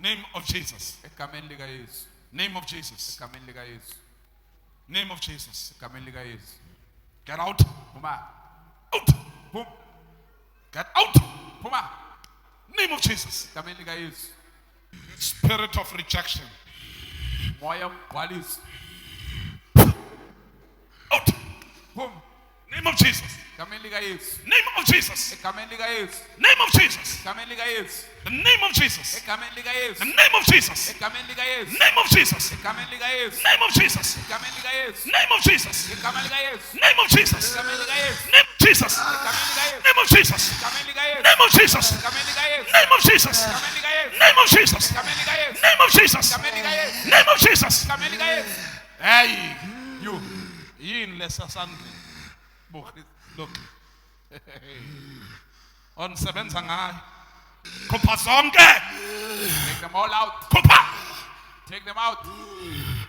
Name of Jesus. egameni lika Yesu, Name of Jesus. egameni lika Yesu, Name of Jesus. egameni lika Yesu. Get out. Phuma, Out. phum, Get out. phuma, Name of Jesus. egameni lika Yesu. Spirit of rejection. Moya womgqwaliso, Out. phum, Name of Jesus. egameni lika Yesu, Name of Jesus. egameni lika Yesu, Name of Jesus. egameni lika Yesu, The name of Jesus. egameni lika The Yesu, name of Jesus. egameni lika Yesu, Name of Jesus. egameni lika Yesu, Name of Jesus. egameni lika Yesu, Name of Jesus. egameni lika Yesu, Name of Jesus. egameni lika Yesu, Name of Jesus. egameni lika Yesu, Name of Jesus. egameni lika Yesu, Name of Jesus. egameni lika Yesu, Name of Jesus. egameni lika Yesu, Name of Jesus. egameni lika Yesu, Name of Jesus. egameni lika Yesu, Name of Jesus. egameni lika Yesu. Hey, you. Yini lesasandle. Look. On sebenza ngayo. Khupha zonke. Take them all out. Khupha. Take them out.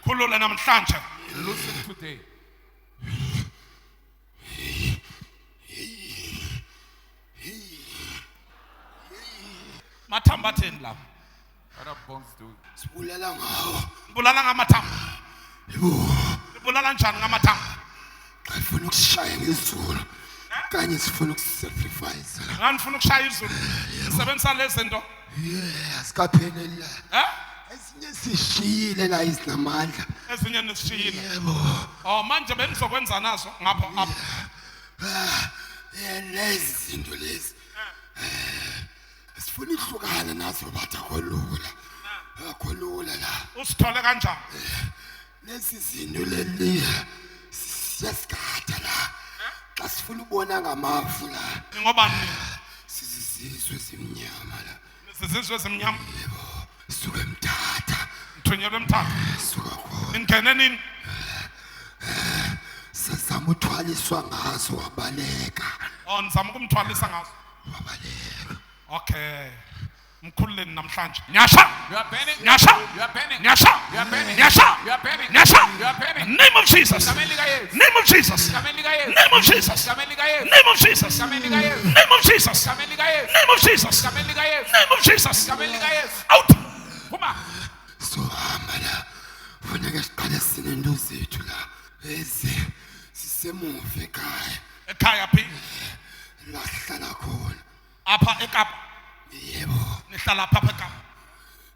Khulula namhlanje. Loosen today. Mathamba atheni la. What are bones doing? Sibulala ngawo. Bulala ngamathamba. Bulala njani ngamathamba? Xa ufuna ukushaya ngezulu. Kanye sifuna ukusacrifice. Nganifuna ukushaya izulu. Sebenzisa lezi zinto. Yeah, sikaphelela. Esinye sishiyile la izinamandla. Ezinye nisishiyile. Yebo. Oh manje benizokwenza nazo ngapha apha. Lezi zinto lezi. Sifuna ukuhlukana nazo batha kolula. Kolula la. Usithole kanjani? Lezi zinto leli siyasikhatha la. Xa sifuna ubona ngamafu la. Ngoba Sizizwe zimnyama la. sizizwe ezimnyama. Yebo. Suka emthatha. Thunyelwe emthatha. Suka khona. Ingene nini? Sazama uthwaliswa ngazo wabaleka. Oh nizama ukumthwalisa ngazo. Wabaleka. Okay. Mkhululeni namhlanje. Nyasha. You are penning. Nyasha. You are penning. Nyasha. You are penning. Nyasha. You are penning. Nyasha. You are penning. Name of Jesus. Egameni lika Yesu, Name of Jesus. egameni lika Yesu, Name of Jesus. egameni lika Yesu, Name of Jesus. egameni lika Yesu, Name of Jesus. egameni lika Yesu, Name of Jesus. egameni lika Yesu, Name of Jesus. egameni lika Yesu. Out. Phuma. So hamba la. Funeka siqale sinento zethu la. Ezi sisemuva ekhaya. Ekhaya phi? La hlala khona. Apha eKapa. Yebo. Nihlala apha eKapa.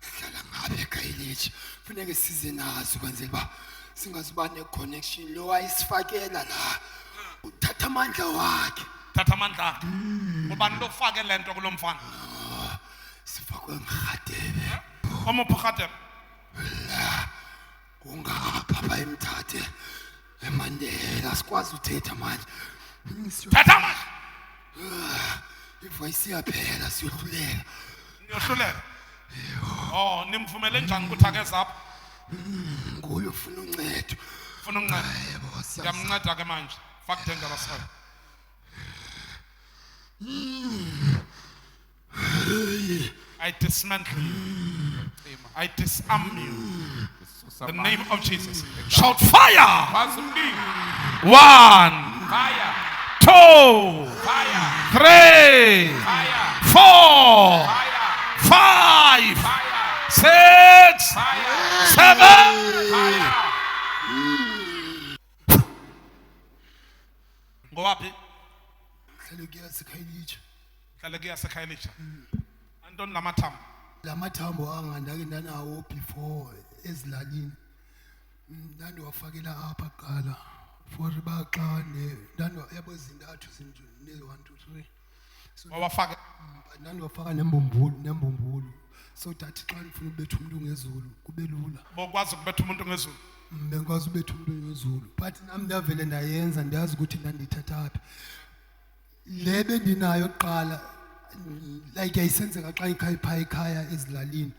Hlala ngabe ekhayelitsha. Funeka size nazo kwenzela ba singazuba ne connection lo ayisifakela la. Uthatha amandla wakhe. Thatha amandla akhe. Ubani lo fake lento kulomfana? Sifakwe ngihadebe. Omuphi khathe? Ungapha emthathe. Emandela sikwazi uthetha manje. Thatha amandla. Ivoice iyaphela siyohluleka. Niyohlulela. Oh nimvumele njani ukuthi akeze apha? Nguye ufuna uncedo. Ufuna uncedo. Yebo Ngiyamnceda ke manje. Fuck dangerous guy. I dismantle you. I disarm you. The name of Jesus. Shout fire. Phansi umlilo. 1, Fire. 2, Fire. 3, Fire. 4, Fire. 5, Fire. 6, Fire. 7. Fire. Ngowaphi? Hlale kuyasekhayelitsha. Hlale kuyasekhayelitsha. Antoni lamathambo? Lamathambo angandake ndanawo before ezilalini. Ndandiwafakela apha kuqala. For baxane yabo ezintathu zinto ne 1 2 3. So Wawafaka. ndandiwafaka nembumbulu. So that xa ngifuna ubetha umuntu ngezulu kube lula. Bokwazi ukubetha umuntu ngezulu. Bengikwazi ubetha umuntu ngezulu. But nami ndavele ndayenza ndiyazi ukuthi ndandithathaphi. Le bendinayo kuqala like yayisenzeka xa ikhaya ekhaya ezilalini.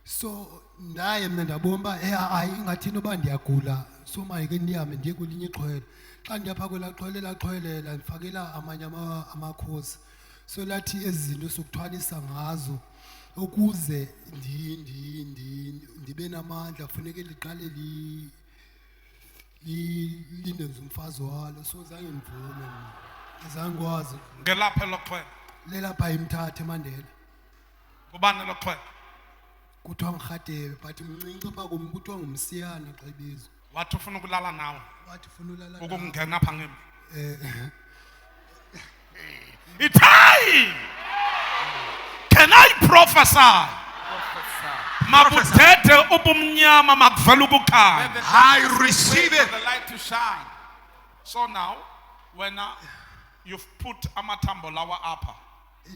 So ndaye mina ndabona hayi ingathini oba ndiyagula. So mayike ndiyame ndiye kwelinye ixhwele. Xa ndiyapha kwela xhwelela ndifakela amanye amakhosi. So lathi ezinto sokuthwalisa ngazo ukuze ndibe namandla kufuneka liqale lindenza umfazi walo. So zange ngivume azange kwazi Ngelapha loxhwele. lelapha imthathe Mandela. Ubani loxhwele? kuthiwa ngirhadebe but mncinci apha kum kuthiwa ngumsiyana xa ibizwa. wathi ufuna ukulala nawe Wathi funa ulala nawe. ukungena apha ngemi itime. Can I prophesy? Prophesy. Makuthethe ubumnyama makuvela ubukhanya. Let the I darkness receive wait it. for the light to shine. So now when you've put amathambo lawa apha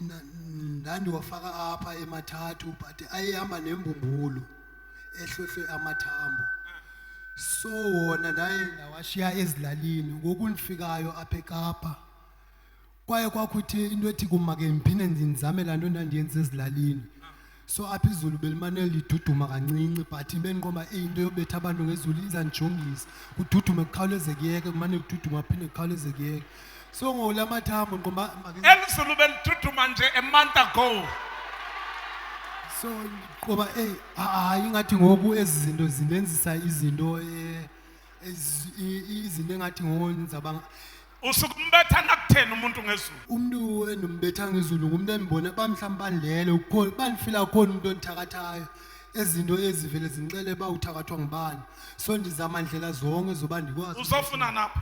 Ndandiwafaka apha emathathu but ayehamba nembumbulu ehlohlwe amathambo. So wona ndaye ndawashiya ezilalini ngoku ndifikayo apha eKapa. Kwaye kwakuthi into ethi kumake mphinde ndinzame laa nto ndandiyenza ezilalini. So apha izulu belimane liduduma kancinci but bendiqomba into yobetha abantu ngezulu izandijongisa kududume kukhawuleze kuyeke kumane kududuma phinde kukhawuleze kuyeke. So ngola mathambo ndiqomba elizulu beliduduma nje a month ago. so qoba hayi ngathi ngoku ezi zinto zinenzisa izinto izinto engathi ngonzaba Usukumbetha nakutheni umuntu ngezulu. umuntu endimbetha ngezulu ngumuntu endibona bamhlawumbe bandilele ukho bandifila khona umuntu onthakathayo ezinto ezivele zinxele ba uthakathwa ngibani. So ndizama ndlela zonke zoba ndikwazi Uzofuna napha.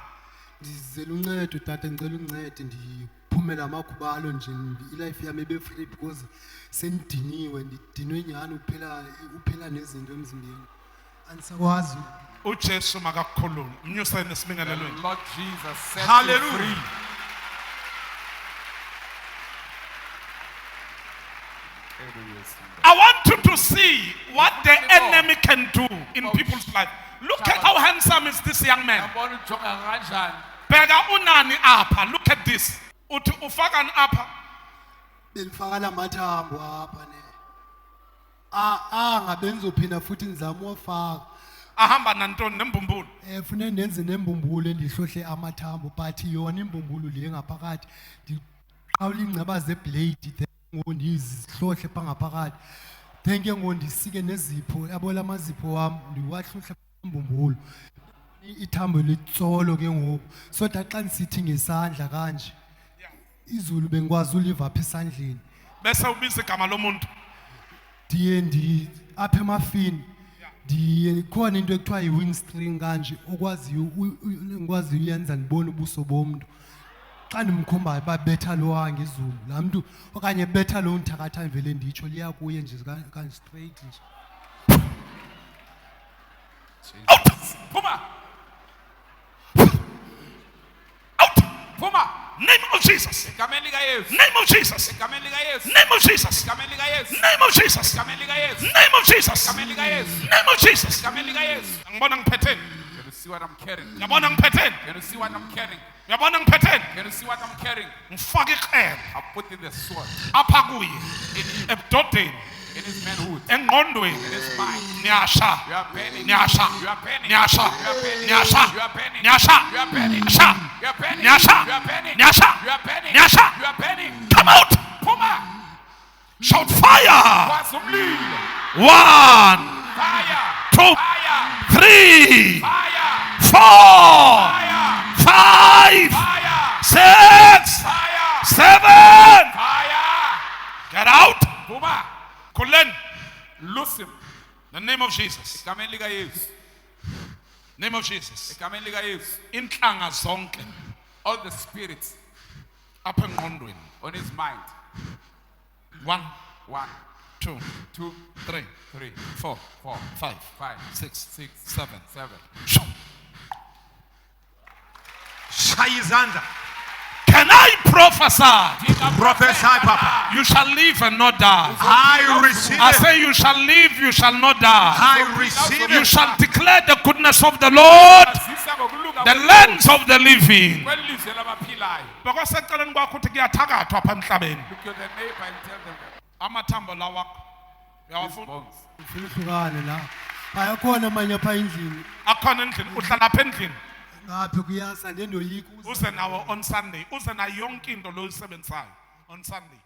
ndizela uncedo tata ngicela uncedo ndiphumela amakhubalo nje ilife yami ebe free because sendiniwe ndidinwe nyani uphela nezinto emzimbeni andisakwazi. uJesu makakukhulule mnyusene The esibingelelweni. Lord Jesus set you Hallelujah. free. I want you to see what the enemy can do in people's life. Look at how handsome is this young man. Yabona ujonga kanjani? Bheka unani apha. Look at this. Uthi ufakani apha. Benifaka lamathambo apha ne ngabe ngizophinda futhi ngizama uwafaka Ahamba nantoni nembumbulu. funeka ndenze nembumbulu endihlohle amathambo but yona imbumbulu le ngaphakathi ndiqhawula ingceba zeblade ngondizihlohle phangaphakathi then ke ngondisike nezipho yabola amazipho wami ndiwahlohle imbumbulu ithambo litsolo ke ngoku so xa ndisithi ngesandla kanje izulu bengikwazi uliva apha esandleni Bese ubiza igama lomuntu. ndiye apha emafini ndiye khona into ekuthiwa yi-wing string kanje okwaziyo ngikwazi uyenza ndibone ubuso bomntu xa ndimkhombayo babetha lo wangezulu laa mntu okanye betha lo nthakatha vele nditsho liya kuye nje straight nje. Out. Puma. Out. Puma. Name of Jesus. Egameni lika Yesu. Name of Jesus. Egameni lika Yesu. Name of Jesus. Egameni lika Yesu. Name of Jesus. Egameni lika Yesu. Name of Jesus. Egameni lika Yesu. Name of Jesus. Egameni lika Yesu. Ngibona ngiphetheni. Can you see what I'm carrying? Ngibona ngiphetheni. Can you see what I'm carrying? Ngibona ngiphetheni. Can you see what I'm carrying? Ngifaka iqele I put in the sword apha kuye ebudodeni in his manhood, engqondweni in his mind. niyasha You are burning. niyasha You are burning. niyasha You are burning. niyasha You are burning. niyasha You are burning. niyasha You are burning. niyasha You are burning. niyasha You are burning. niyasha You are burning. come out Puma. shout fire Kwazumlilo. 1 Fire. 2 Fire. 3 Fire. 4 Fire. 5 Fire. 6 Fire. 7 Fire. get out Puma. Kulen Loose him. the name of Jesus Egameni lika Yesu. name of Jesus Egameni lika Yesu. inhlanga zonke All the spirits apha engqondweni on his mind. 1 1, 2 2, 3 3, 4 4, 5 5, 6 6, 7 7. Shoo. Shaya izandla. Can I prophesy? Prophesy, Papa. You shall live and not die. I receive I it. say you shall live, you shall not die. I receive You it. shall declare the goodness of the Lord, the lands of the living. Kwelizwe labaphilayo. Because eceleni kwakho uthi kuyathakathwa apha emhlabeni. Look at the neighbor and tell them Amathambo lawa these uyawafuna? bones. Uhlukane la ayakhona amanye apha endlini Akhona endlini uhlala apha endlini. ngaphi kuyasa le ndoyika Uze nawo on Sunday. Uze nayo yonke into lo uyisebenzayo on Sunday.